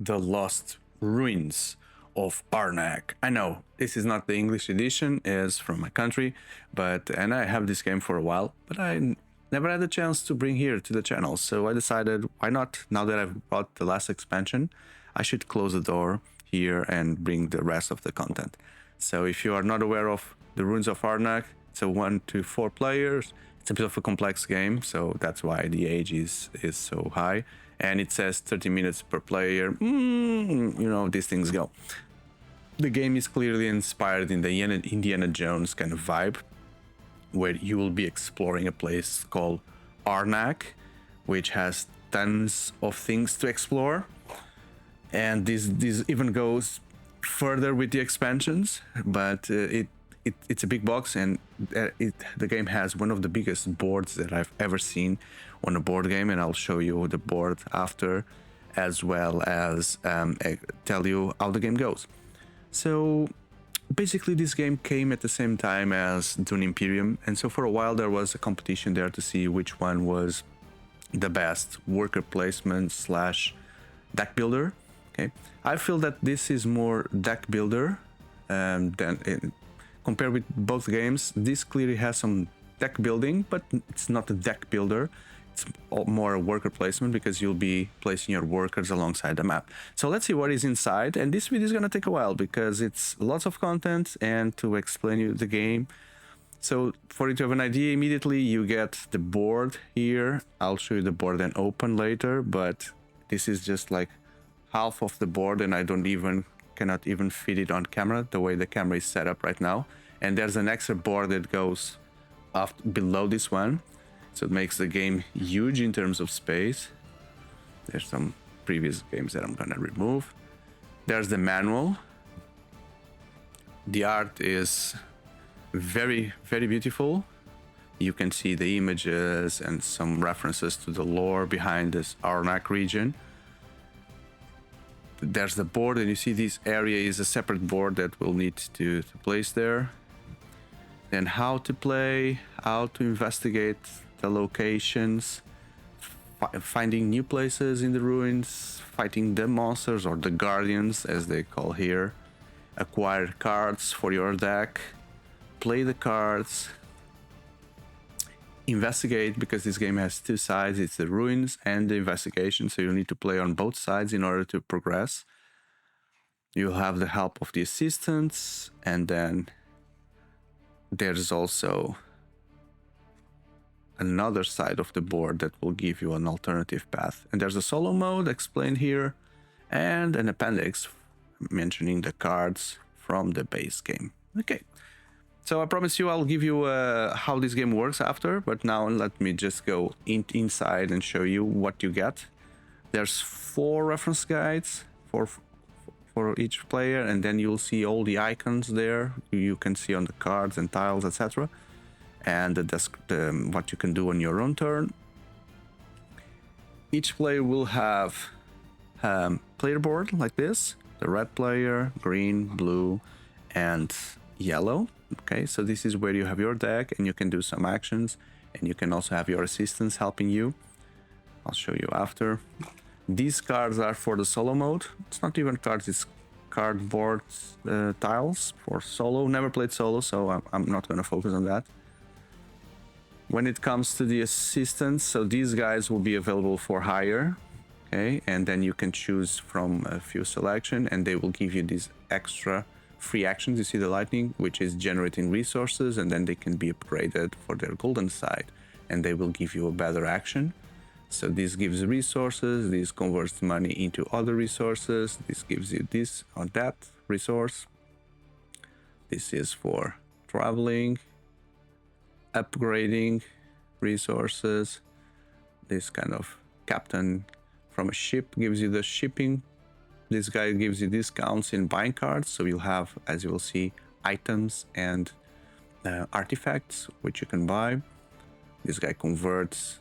The Lost Ruins of Arnak. I know this is not the English edition, is from my country, and I have this game for a while, but I never had the chance to bring here to the channel, so I decided why not, now that I've bought the last expansion, I should close the door here and bring the rest of the content. So if you are not aware of the Ruins of Arnak, it's a 1 to 4 players. It's a bit of a complex game, so that's why the age is so high. And it says 30 minutes per player. You know, these things go. The game is clearly inspired in the Indiana Jones kind of vibe, where you will be exploring a place called Arnak, which has tons of things to explore. And this even goes further with the expansions, but it's a big box, and the game has one of the biggest boards that I've ever seen on a board game, and I'll show you the board after, as well as tell you how the game goes. So basically this game came at the same time as Dune Imperium, and so for a while there was a competition there to see which one was the best worker placement / deck builder. Okay, I feel that this is more deck builder than compared with both games. This clearly has some deck building, but it's not a deck builder. It's more a worker placement, because you'll be placing your workers alongside the map. So let's see what is inside, and this video is gonna take a while because it's lots of content and to explain you the game. So for you to have an idea, immediately you get the board here. I'll show you the board and open later, but this is just like half of the board, and I cannot even fit it on camera the way the camera is set up right now. And there's an extra board that goes up below this one, so it makes the game huge in terms of space. There's some previous games that I'm gonna remove. There's the manual. The art is very, very beautiful. You can see the images and some references to the lore behind this Arnak region. There's the board, and you see this area is a separate board that we'll need to place there. Then how to play, how to investigate the locations, finding new places in the ruins, fighting the monsters or the guardians as they call here, acquire cards for your deck, play the cards, investigate, because this game has two sides. It's the ruins and the investigation, so you need to play on both sides in order to progress. You'll have the help of the assistants, and then there's also another side of the board that will give you an alternative path. And there's a solo mode explained here, and an appendix mentioning the cards from the base game. Okay. So I promise you I'll give you how this game works after, but now let me just go inside and show you what you get. There's 4 reference guides for each player, and then you'll see all the icons there you can see on the cards and tiles, etc. And what you can do on your own turn. Each player will have player board like this: the red player, green, blue, and yellow. Okay, so this is where you have your deck, and you can do some actions, and you can also have your assistants helping you. I'll show you after. These cards are for the solo mode. It's not even cards, it's cardboard tiles for solo. Never played solo, so I'm not going to focus on that. When it comes to the assistants, so these guys will be available for hire. Okay, and then you can choose from a few selection, and they will give you these extra free actions. You see the lightning, which is generating resources, and then they can be upgraded for their golden side, and they will give you a better action. So this gives resources, this converts money into other resources, this gives you this or that resource. This is for traveling, upgrading resources. This kind of captain from a ship gives you the shipping. This guy gives you discounts in buying cards, so you'll have, as you will see, items and artifacts which you can buy. This guy converts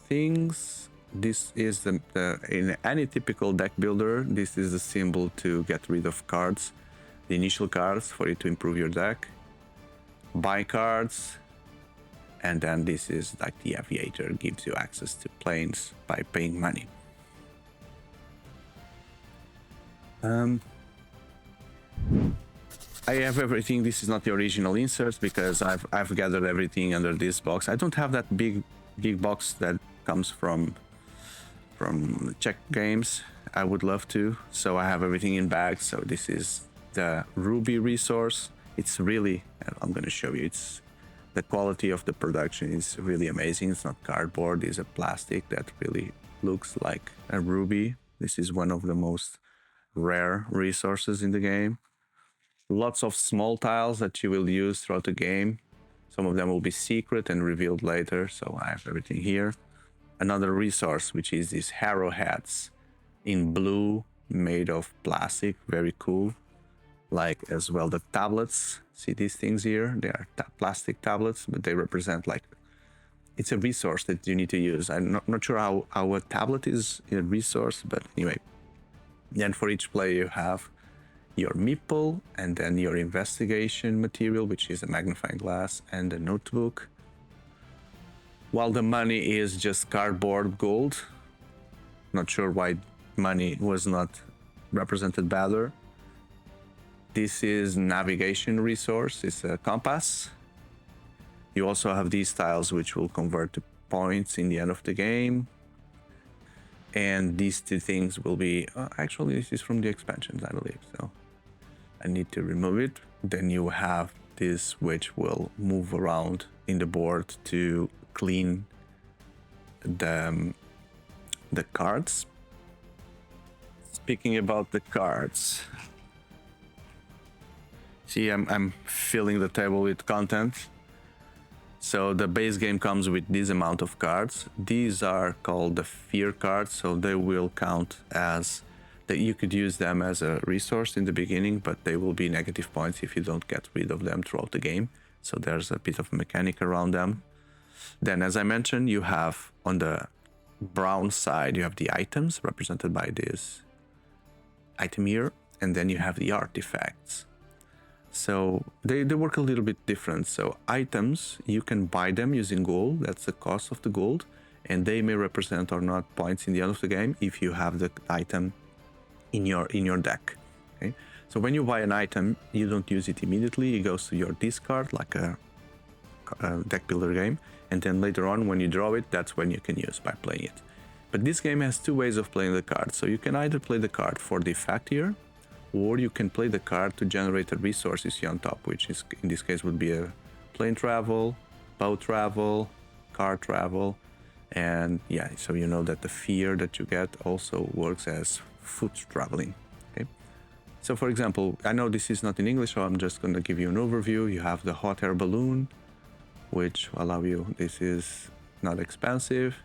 things. This is in any typical deck builder, this is the symbol to get rid of cards, the initial cards for you to improve your deck. Buy cards, and then this is like the aviator, gives you access to planes by paying money. I have everything. This is not the original insert because I've gathered everything under this box. I don't have that big box that comes from Czech games. I would love to, so I have everything in bags. So this is the Ruby resource. It's really, I'm going to show you, it's the quality of the production is really amazing. It's not cardboard, it's a plastic that really looks like a ruby. This is one of the most rare resources in the game. Lots of small tiles that you will use throughout the game. Some of them will be secret and revealed later, so I have everything here. Another resource, which is these arrowheads in blue, made of plastic, very cool. Like as well the tablets, see these things here? They are plastic tablets, but they represent like, it's a resource that you need to use. I'm not sure how a tablet is a resource, but anyway. Then for each player you have your meeple and then your investigation material, which is a magnifying glass and a notebook. While the money is just cardboard gold. Not sure why money was not represented better. This is navigation resource, it's a compass. You also have these tiles which will convert to points in the end of the game. And these two things will be, actually this is from the expansions, I believe, so I need to remove it. Then you have this which will move around in the board to clean the cards. Speaking about the cards, see, I'm filling the table with content. So the base game comes with this amount of cards. These are called the fear cards, so they will count as that you could use them as a resource in the beginning, but they will be negative points if you don't get rid of them throughout the game. So there's a bit of a mechanic around them. Then, as I mentioned, you have on the brown side, you have the items represented by this item here, and then you have the artifacts. So they work a little bit different. So items, you can buy them using gold, that's the cost of the gold, and they may represent or not points in the end of the game if you have the item in your deck. Okay, so when you buy an item, you don't use it immediately, it goes to your discard like a deck builder game, and then later on when you draw it, that's when you can use by playing it. But this game has two ways of playing the card. So you can either play the card for the effect here, or you can play the card to generate a resource you see on top, which is in this case would be a plane travel, boat travel, car travel, and yeah, so you know that the fear that you get also works as foot traveling. Okay, so for example, I know this is not in English, so I'm just going to give you an overview. You have the hot air balloon, which allow you, this is not expensive.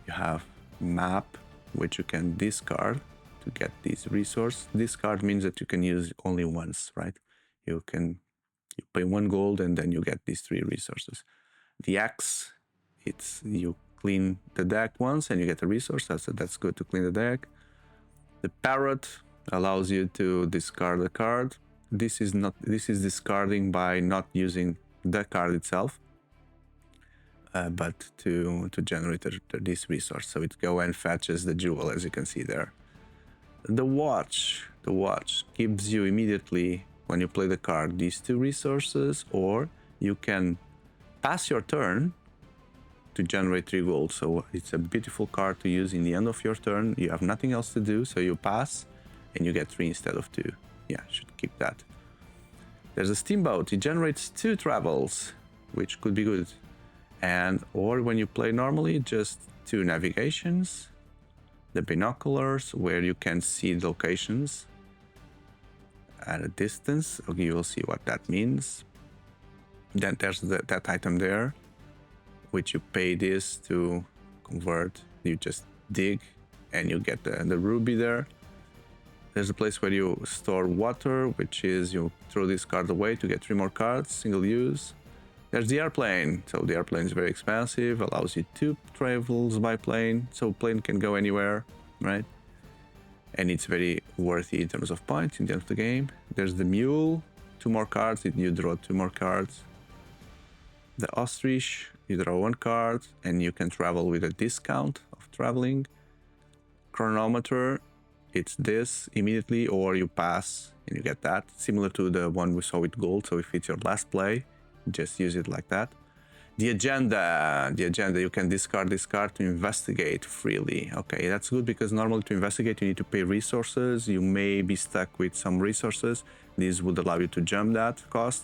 You have map, which you can discard to get this resource. Discard means that you can use only once, right? You pay 1 gold and then you get these 3 resources. The axe, it's you clean the deck once and you get a resource. That's good to clean the deck. The parrot allows you to discard a card. This is discarding by not using the card itself, but to generate this resource. So it go and fetches the jewel, as you can see there. The watch gives you immediately, when you play the card, these 2 resources, or you can pass your turn to generate 3 gold. So it's a beautiful card to use in the end of your turn. You have nothing else to do, so you pass and you get 3 instead of 2. Yeah, should keep that. There's a steamboat. It generates 2 travels, which could be good. And or when you play normally, just 2 navigations. The binoculars, where you can see locations at a distance. Okay, you will see what that means. Then there's that item there, which you pay this to convert. You just dig and you get the ruby there. There's a place where you store water, which is you throw this card away to get 3 more cards, single use. There's the airplane. So the airplane is very expensive, allows you 2 travels by plane, so plane can go anywhere, right? And it's very worthy in terms of points in the end of the game. There's the mule, 2 more cards, you draw 2 more cards. The ostrich, you draw 1 card and you can travel with a discount of traveling. Chronometer, it's this immediately, or you pass and you get that. Similar to the one we saw with gold. So if it's your last play, just use it like that. The agenda, you can discard this card to investigate freely. Okay, that's good because normally to investigate you need to pay resources. You may be stuck with some resources. This would allow you to jump that cost.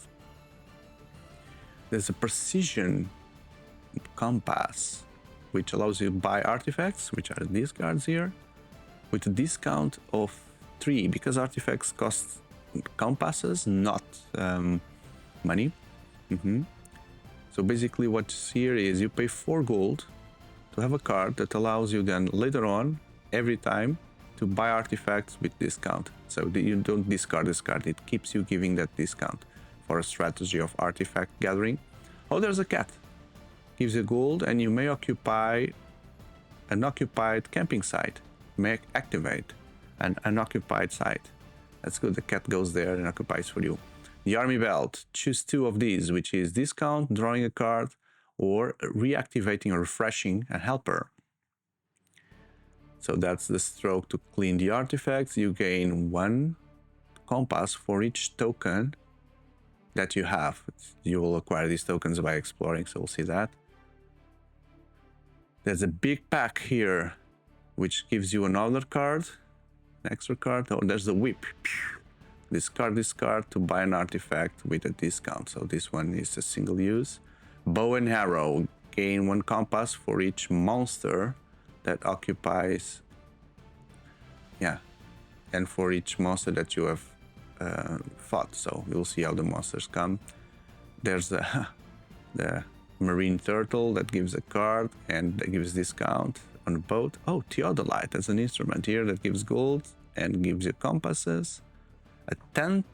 There's a precision compass, which allows you to buy artifacts, which are these cards here, with a discount of 3 because artifacts cost compasses, not money. So basically what's here is you pay 4 gold to have a card that allows you then later on, every time, to buy artifacts with discount. So you don't discard this card, it keeps you giving that discount for a strategy of artifact gathering. Oh, there's a cat. Gives you gold and you may occupy an occupied camping site. May activate an unoccupied site. That's good, the cat goes there and occupies for you. The army belt, choose 2 of these, which is discount, drawing a card, or reactivating or refreshing a helper. So that's the stroke to clean the artifacts. You gain 1 compass for each token that you have. You will acquire these tokens by exploring, so we'll see that. There's a big pack here, which gives you another card, an extra card. Oh, there's the whip. Discard this card to buy an artifact with a discount. So this one is a single use. Bow and arrow. Gain 1 compass for each monster that occupies. Yeah. And for each monster that you have fought. So you'll see how the monsters come. There's the marine turtle that gives a card and that gives discount on a boat. Oh, theodolite. That's an instrument here that gives gold and gives you compasses. A tent,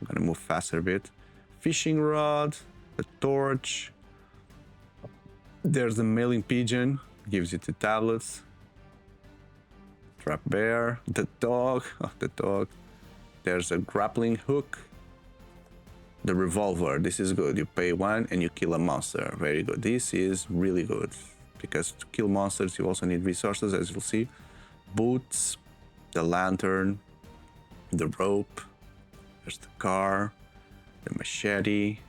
I'm gonna move faster a bit. Fishing rod, a torch. There's the mailing pigeon, gives you 2 tablets. Trap bear, the dog, the dog. There's a grappling hook. The revolver, this is good. You pay 1 and you kill a monster. Very good. This is really good because to kill monsters you also need resources, as you'll see. Boots, the lantern, the rope, there's the car, the machete,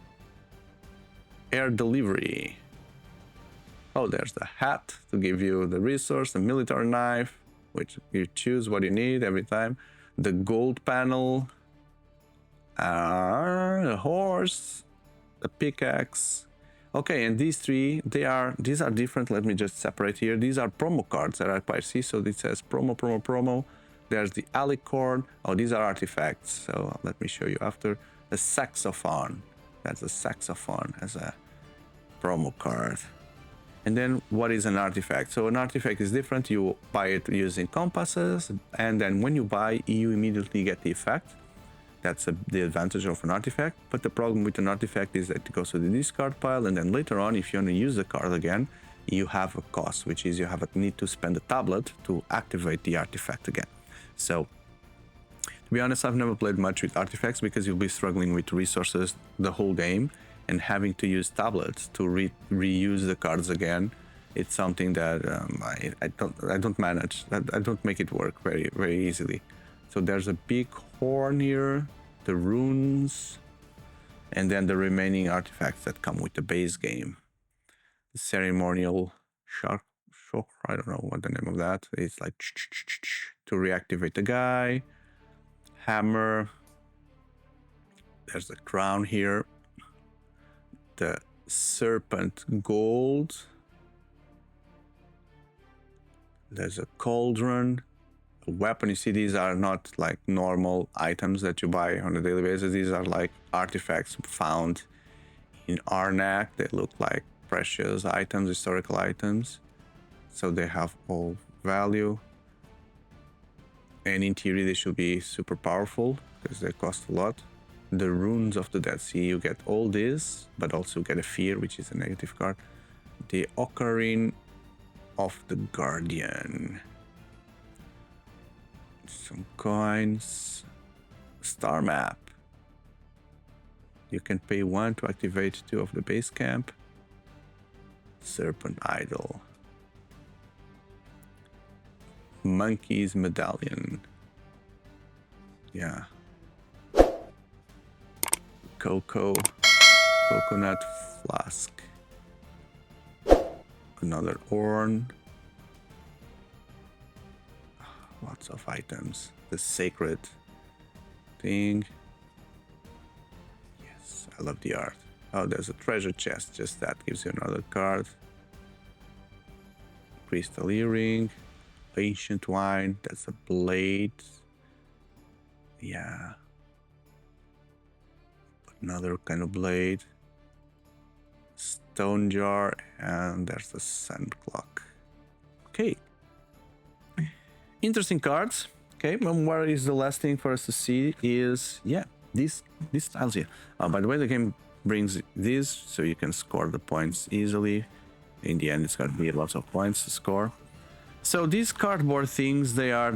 air delivery. Oh, there's the hat to give you the resource, the military knife, which you choose what you need every time, the gold panel, a horse, a pickaxe. Okay, and these 3, these are different. Let me just separate here. These are promo cards that I quite see. So it says promo. There's the alicorn. Oh, these are artifacts. So let me show you after. The saxophone. That's a saxophone as a promo card. And then what is an artifact? So an artifact is different. You buy it using compasses. And then when you buy, you immediately get the effect. That's the advantage of an artifact. But the problem with an artifact is that it goes to the discard pile. And then later on, if you want to use the card again, you have a cost, which is you need to spend a tablet to activate the artifact again. So, to be honest, I've never played much with artifacts because you'll be struggling with resources the whole game, and having to use tablets to reuse the cards again. It's something that I don't manage. I don't make it work very, very easily. So there's a big horn here, the runes, and then the remaining artifacts that come with the base game. The ceremonial shock, I don't know what the name of that. It's like to reactivate the guy. Hammer. There's the crown here. The serpent gold. There's a cauldron. A weapon. You see, these are not like normal items that you buy on a daily basis. These are like artifacts found in Arnak. They look like precious items, historical items. So they have all value. And in theory, they should be super powerful because they cost a lot. The Ruins of the Dead Sea, you get all this, but also get a fear, which is a negative card. The Ocarina of the Guardian. Some coins. Star map. You can pay 1 to activate 2 of the base camp. Serpent idol. Monkey's medallion. Yeah. Coconut flask. Another horn. Lots of items. The sacred thing. Yes, I love the art. Oh, there's a treasure chest. Just that gives you another card. Crystal earring. Ancient wine. That's a blade. Yeah. Another kind of blade. Stone jar. And there's the sun clock. Okay. Interesting cards. Okay, and what is the last thing for us to see is, yeah, these tiles here. By the way, the game brings these so you can score the points easily. In the end, it's going to be lots of points to score. So these cardboard things, they are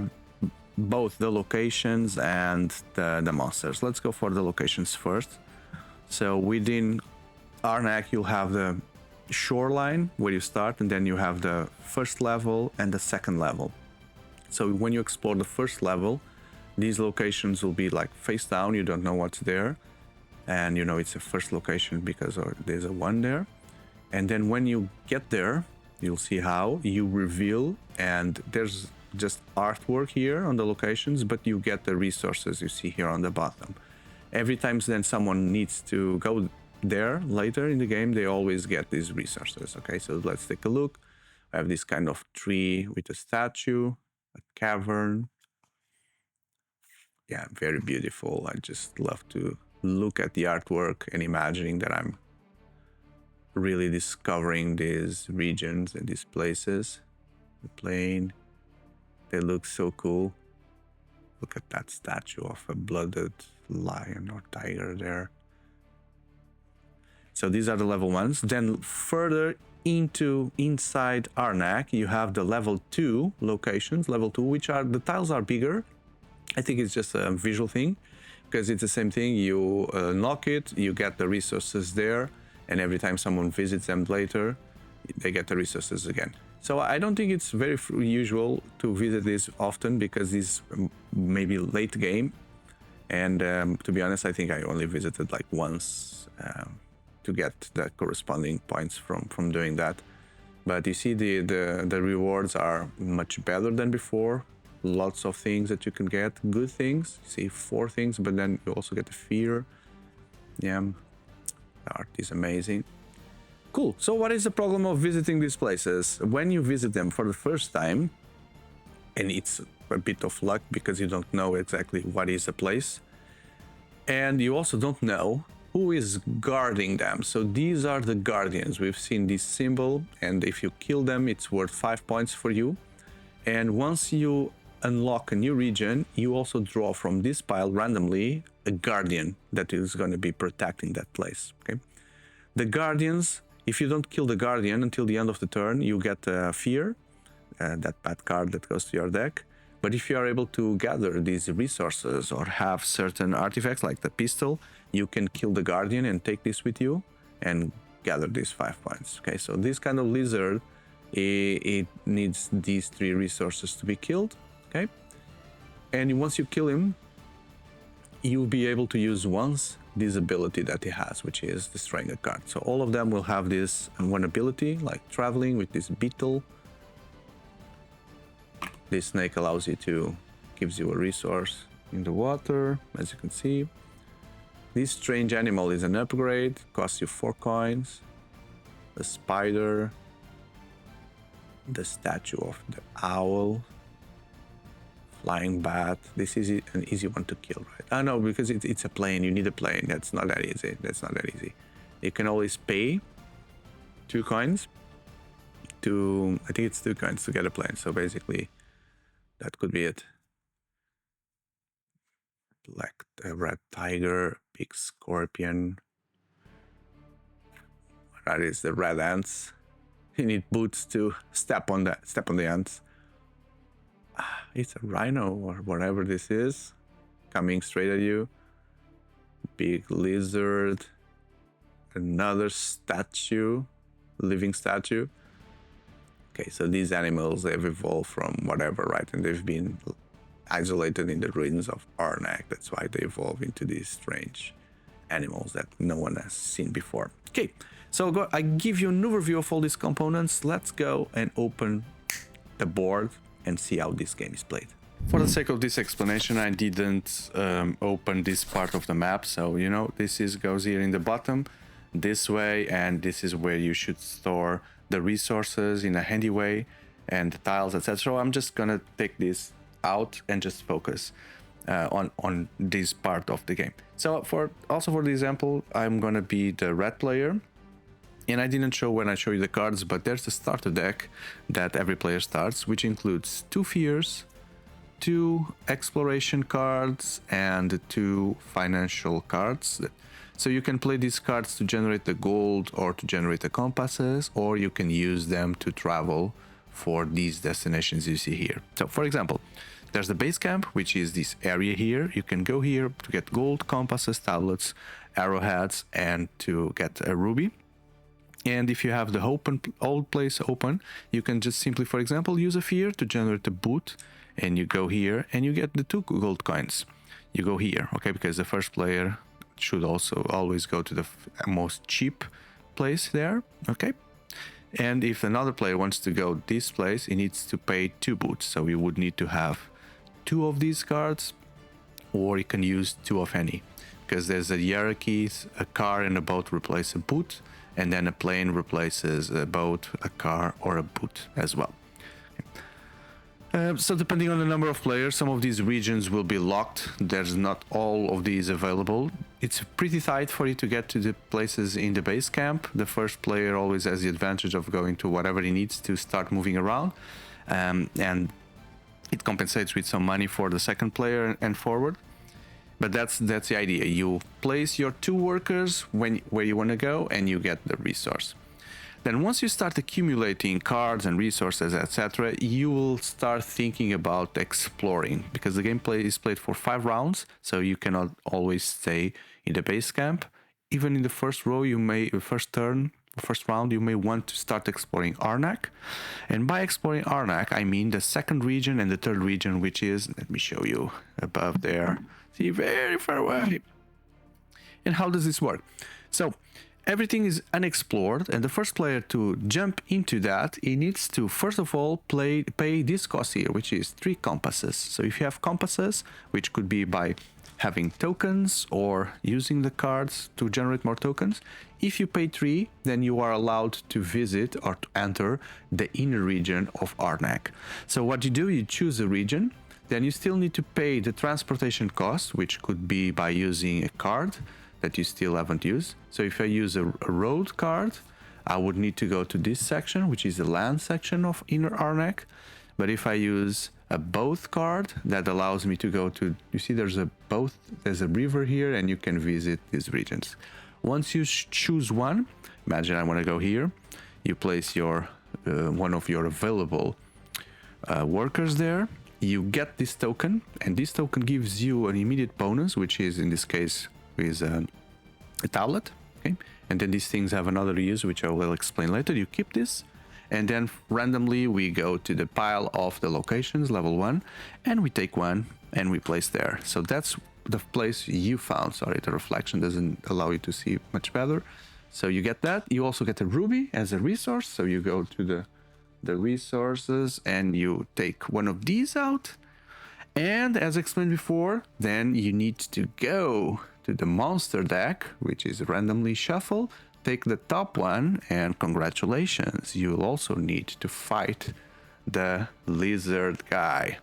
both the locations and the monsters. Let's go for the locations first. So within Arnak, you'll have the shoreline where you start, and then you have the first level and the second level. So when you explore the first level, these locations will be like face down. You don't know what's there. And you know it's a first location because there's a one there. And then when you get there, you'll see how you reveal, and there's just artwork here on the locations, but you get the resources you see here on the bottom. Every time then someone needs to go there later in the game, they always get these resources. Okay, so let's take a look. I have this kind of tree with a statue, a cavern. Yeah, very beautiful. I just love to look at the artwork and imagining that I'm really discovering these regions and these places. The plain, they look so cool. Look at that statue of a blooded lion or tiger there. So these are the level ones. Then further inside Arnak, you have the level 2 locations, level 2, which are, the tiles are bigger. I think it's just a visual thing because it's the same thing. You knock it, you get the resources there, and every time someone visits them later, they get the resources again. So I don't think it's very usual to visit this often because this maybe late game. And to be honest, I think I only visited like once to get the corresponding points from doing that. But you see the rewards are much better than before. Lots of things that you can get, good things. You see 4 things, but then you also get the fear. Yeah, the art is amazing. Cool. So what is the problem of visiting these places? When you visit them for the first time, and it's a bit of luck because you don't know exactly what is a place, and you also don't know who is guarding them. So these are the guardians. We've seen this symbol, and if you kill them, it's worth 5 points for you. And once you unlock a new region, you also draw from this pile randomly a guardian that is going to be protecting that place. Okay, the guardians, if you don't kill the guardian until the end of the turn, you get fear, that bad card that goes to your deck. But if you are able to gather these resources or have certain artifacts like the pistol, you can kill the guardian and take this with you and gather these 5 points. Okay, so this kind of lizard, it needs these 3 resources to be killed. Okay, and once you kill him, you'll be able to use once this ability that he has, which is destroying a card. So all of them will have this one ability, like traveling with this beetle. This snake allows you to, gives you a resource in the water, as you can see. This strange animal is an upgrade, costs you 4 coins. The spider, the statue of the owl, flying bat. This is an easy one to kill, right? Oh no, because it's a plane. You need a plane. That's not that easy. That's not that easy. You can always pay 2 coins to, I think it's 2 coins to get a plane. So basically, that could be it. Black red tiger, big scorpion. That is the red ants. You need boots to step on the ants. It's a rhino or whatever this is, coming straight at you. Big lizard. Another statue, living statue. Okay, so these animals, they've evolved from whatever, right? And they've been isolated in the ruins of Arnak. That's why they evolve into these strange animals that no one has seen before. Okay, so I give you an overview of all these components. Let's go and open the board and see how this game is played. For the sake of this explanation, I didn't open this part of the map. So, you know, goes here in the bottom this way, and this is where you should store the resources in a handy way and the tiles, etc. So I'm just gonna take this out and just focus on this part of the game. So for the example, I'm gonna be the red player, and I didn't show when I show you the cards, but there's the starter deck that every player starts, which includes 2 fears, 2 exploration cards, and 2 financial cards. So you can play these cards to generate the gold or to generate the compasses, or you can use them to travel for these destinations you see here. So for example, there's the base camp, which is this area here. You can go here to get gold, compasses, tablets, arrowheads, and to get a ruby. And if you have the old place open, you can just simply, for example, use a fear to generate a boot, and you go here and you get the 2 gold coins. You go here, okay, because the first player should also always go to the most cheap place there, okay? And if another player wants to go this place, he needs to pay 2 boots. So you would need to have 2 of these cards, or you can use 2 of any, because there's a hierarchy. A car and a boat replace a boot, and then a plane replaces a boat, a car, or a boot as well. So depending on the number of players, some of these regions will be locked. There's not all of these available. It's pretty tight for you to get to the places in the base camp. The first player always has the advantage of going to whatever he needs to start moving around, and it compensates with some money for the second player and forward. But that's the idea. You place your 2 workers where you want to go, and you get the resource. Then once you start accumulating cards and resources, etc., you will start thinking about exploring, because the gameplay is played for 5 rounds, so you cannot always stay in the base camp. Even in the first round, you may want to start exploring Arnak. And by exploring Arnak, I mean the second region and the third region, which is, let me show you above there, see, very far away. And how does this work? So everything is unexplored, and the first player to jump into that, he needs to first of all pay this cost here, which is 3 compasses. So if you have compasses, which could be by having tokens or using the cards to generate more tokens, if you pay 3, then you are allowed to visit or to enter the inner region of Arnak. So what you do, you choose a region, then you still need to pay the transportation cost, which could be by using a card that you still haven't used. So if I use a road card, I would need to go to this section, which is the land section of Inner Arnak. But if I use a boat card, that allows me to go to, you see there's a river here, and you can visit these regions. Once you choose one, imagine I want to go here, you place your one of your available workers there, you get this token, and this token gives you an immediate bonus, which is in this case is a tablet, okay? And then these things have another use, which I will explain later. You keep this, and then randomly we go to the pile of the locations, level 1, and we take one and we place there. So that's the place you found. Sorry, the reflection doesn't allow you to see much better. So you get that. You also get a ruby as a resource. So you go to the resources and you take one of these out. And as explained before, then you need to go to the monster deck, which is randomly shuffled. Take the top one, and congratulations, you'll also need to fight the lizard guy.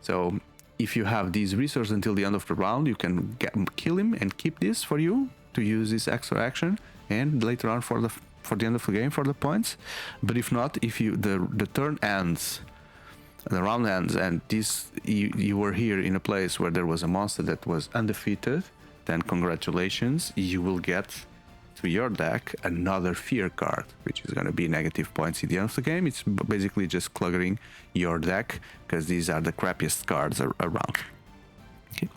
So if you have these resources until the end of the round, you can kill him and keep this for you to use this extra action, and later on for the end of the game for the points. But if not, if the turn ends, the round ends, and you were here in a place where there was a monster that was undefeated, then congratulations, you will get to your deck another fear card, which is going to be negative points at the end of the game. It's basically just cluttering your deck, because these are the crappiest cards around. Okay.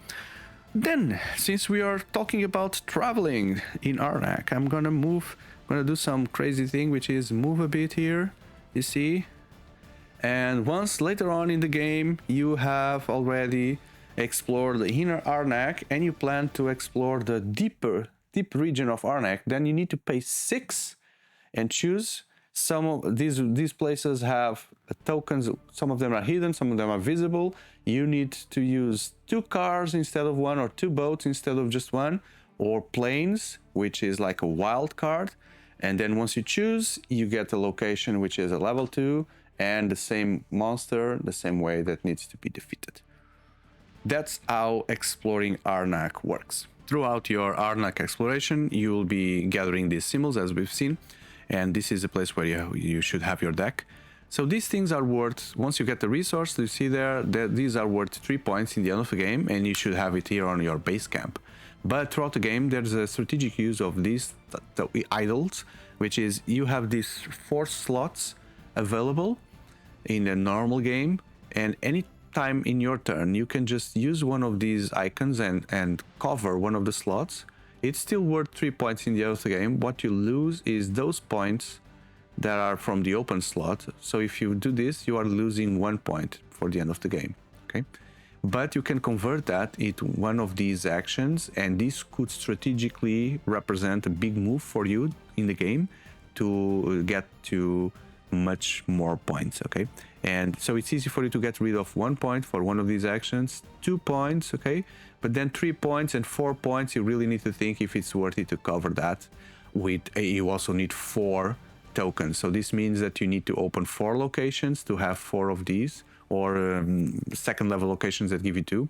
Then, since we are talking about traveling in Arnak, I'm gonna do some crazy thing, which is move a bit here. You see, And once later on in the game you have already explored the inner Arnak and you plan to explore the deep region of Arnak, then you need to pay 6 and choose. Some of these places have tokens. Some of them are hidden, some of them are visible. You need to use 2 cars instead of 1, or 2 boats instead of just 1, or planes, which is like a wild card. And then once you choose, you get a location which is a level 2 and the same monster, the same way that needs to be defeated. That's how exploring Arnak works. Throughout your Arnak exploration, you will be gathering these symbols, as we've seen, and this is a place where you should have your deck. So these things are worth, once you get the resource, you see there that these are worth 3 points in the end of the game, and you should have it here on your base camp. But throughout the game, there's a strategic use of these idols, which is you have these 4 slots available in a normal game, and any time in your turn you can just use one of these icons and cover one of the slots. It's still worth 3 points in the end of the game. What you lose is those points that are from the open slot. So if you do this, you are losing 1 point for the end of the game. Okay, but you can convert that into one of these actions, and this could strategically represent a big move for you in the game to get to much more points. Okay, and so it's easy for you to get rid of 1 point for one of these actions, 2 points, okay, but then 3 points and 4 points, you really need to think if it's worth it to cover that. With you also need 4 tokens, so this means that you need to open 4 locations to have 4 of these, or second level locations that give you 2.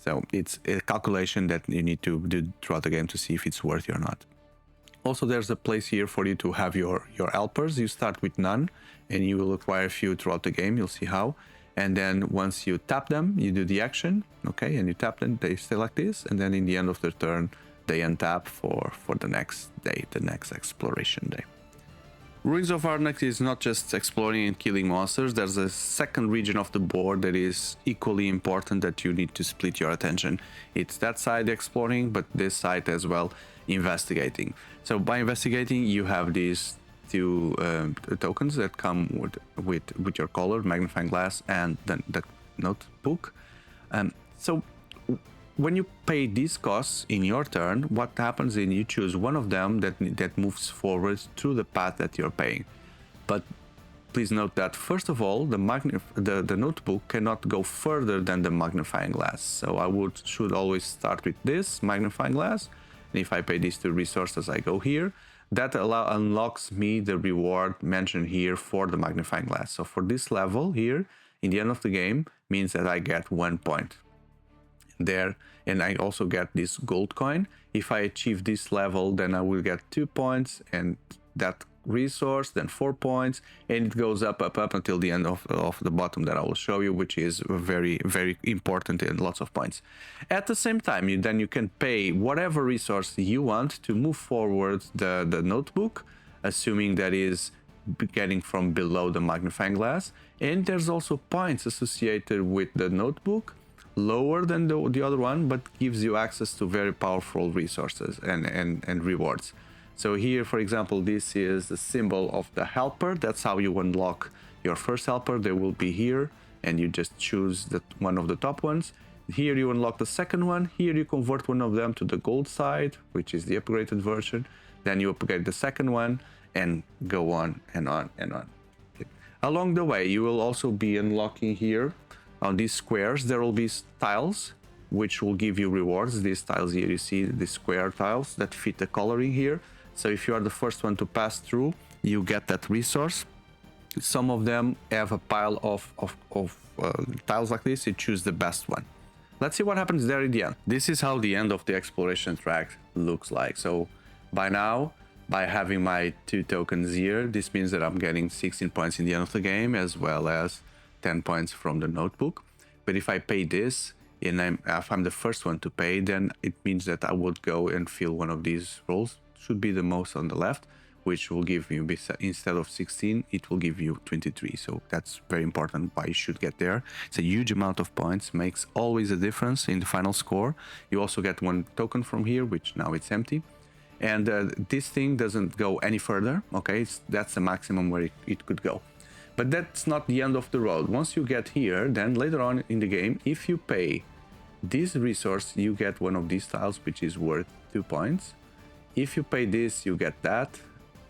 So it's a calculation that you need to do throughout the game to see if it's worth it or not. Also, there's a place here for you to have your helpers. You start with none, and you will acquire a few throughout the game. You'll see how. And then once you tap them, you do the action, okay? And you tap them, they stay like this, and then in the end of the turn, they untap for the next day, the next exploration day. Ruins of Arnak is not just exploring and killing monsters. There's a second region of the board that is equally important that you need to split your attention. It's that side exploring, but this side as well, investigating. So by investigating, you have these 2 tokens that come with your color, magnifying glass, and then the notebook. So when you pay these costs in your turn, what happens is you choose one of them that moves forward through the path that you're paying. But please note that first of all, the notebook cannot go further than the magnifying glass. So I should always start with this magnifying glass. And if I pay these 2 resources, I go here. That unlocks me the reward mentioned here for the magnifying glass. So for this level here, in the end of the game, means that I get 1 point there, and I also get this gold coin. If I achieve this level, then I will get 2 points, and that resource, then 4 points, and it goes up until the end of the bottom that I will show you, which is very, very important and lots of points. At the same time, you can pay whatever resource you want to move forward the notebook, assuming that is getting from below the magnifying glass. And there's also points associated with the notebook, lower than the other one, but gives you access to very powerful resources and rewards. So here, for example, this is the symbol of the helper. That's how you unlock your first helper. They will be here, and you just choose one of the top ones. Here you unlock the second one. Here you convert one of them to the gold side, which is the upgraded version. Then you upgrade the second one, and go on and on and on. Okay. Along the way, you will also be unlocking here on these squares. There will be tiles which will give you rewards. These tiles here, you see the square tiles that fit the coloring here. So if you are the first one to pass through, you get that resource. Some of them have a pile of tiles like this. You choose the best one. Let's see what happens there in the end. This is how the end of the exploration track looks like. So by now, by having my 2 tokens here, this means that I'm getting 16 points in the end of the game, as well as 10 points from the notebook. But if I pay this, and if I'm the first one to pay, then it means that I would go and fill one of these roles. Should be the most on the left, which will give you, instead of 16, it will give you 23. So that's very important why you should get there. It's a huge amount of points, makes always a difference in the final score. You also get 1 token from here, which now it's empty. And this thing doesn't go any further, okay? That's the maximum where it could go. But that's not the end of the road. Once you get here, then later on in the game, if you pay this resource, you get one of these tiles, which is worth 2 points. If you pay this, you get that.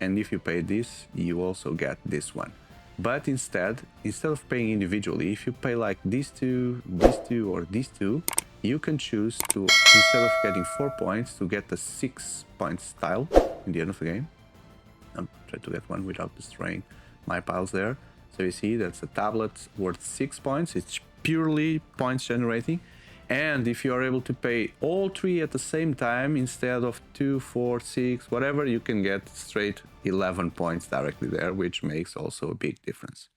And if you pay this, you also get this one. But instead of paying individually, if you pay like these two, or these two, you can choose to, instead of getting 4 points, to get the 6 points tile in the end of the game. I'll try to get one without destroying my piles there. So you see that's a tablet worth 6 points. It's purely points generating. And if you are able to pay all 3 at the same time, instead of 2, 4, 6, whatever, you can get straight 11 points directly there, which makes also a big difference.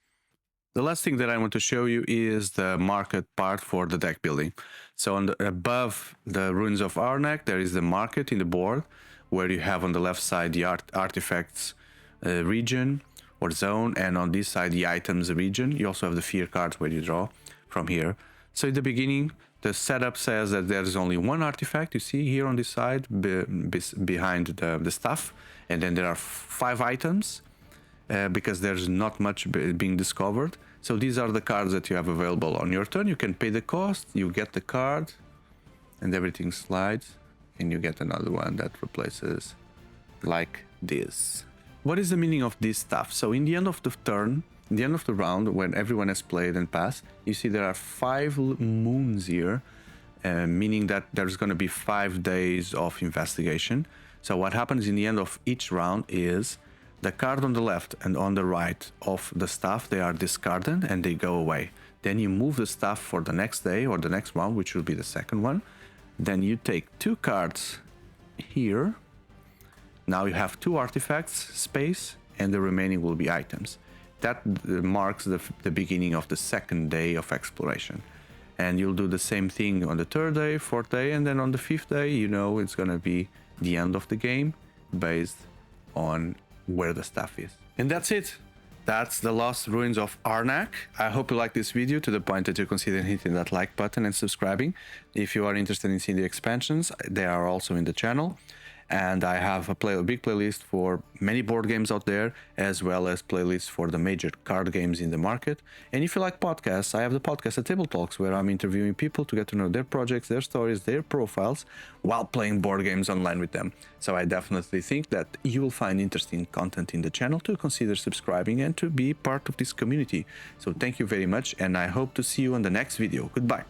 The last thing that I want to show you is the market part for the deck building. So above the Ruins of Arnak, there is the market in the board, where you have on the left side the artifacts region or zone, and on this side the items region. You also have the fear cards where you draw from here. So in the beginning, the setup says that there is only one artifact, you see here on this side, behind the stuff, and then there are 5 items, because there's not much being discovered. So these are the cards that you have available on your turn. You can pay the cost, you get the card, and everything slides, and you get another one that replaces like this. What is the meaning of this stuff? So in the end of the turn, in the end of the round, when everyone has played and passed, you see there are 5 moons here, meaning that there's going to be 5 days of investigation. So what happens in the end of each round is the card on the left and on the right of the stuff, they are discarded and they go away. Then you move the stuff for the next day or the next one, which will be the second one. Then you take 2 cards here. Now you have 2 artifacts space, and the remaining will be items. That marks the beginning of the second day of exploration. And you'll do the same thing on the 3rd day, 4th day, and then on the 5th day, you know it's gonna be the end of the game based on where the stuff is. And that's it. That's the Lost Ruins of Arnak. I hope you like this video to the point that you consider hitting that like button and subscribing. If you are interested in seeing the expansions, they are also in the channel. And I have a big playlist for many board games out there, as well as playlists for the major card games in the market. And if you like podcasts, I have the podcast at Table Talks, where I'm interviewing people to get to know their projects, their stories, their profiles, while playing board games online with them. So I definitely think that you will find interesting content in the channel to consider subscribing and to be part of this community. So thank you very much, and I hope to see you on the next video. Goodbye.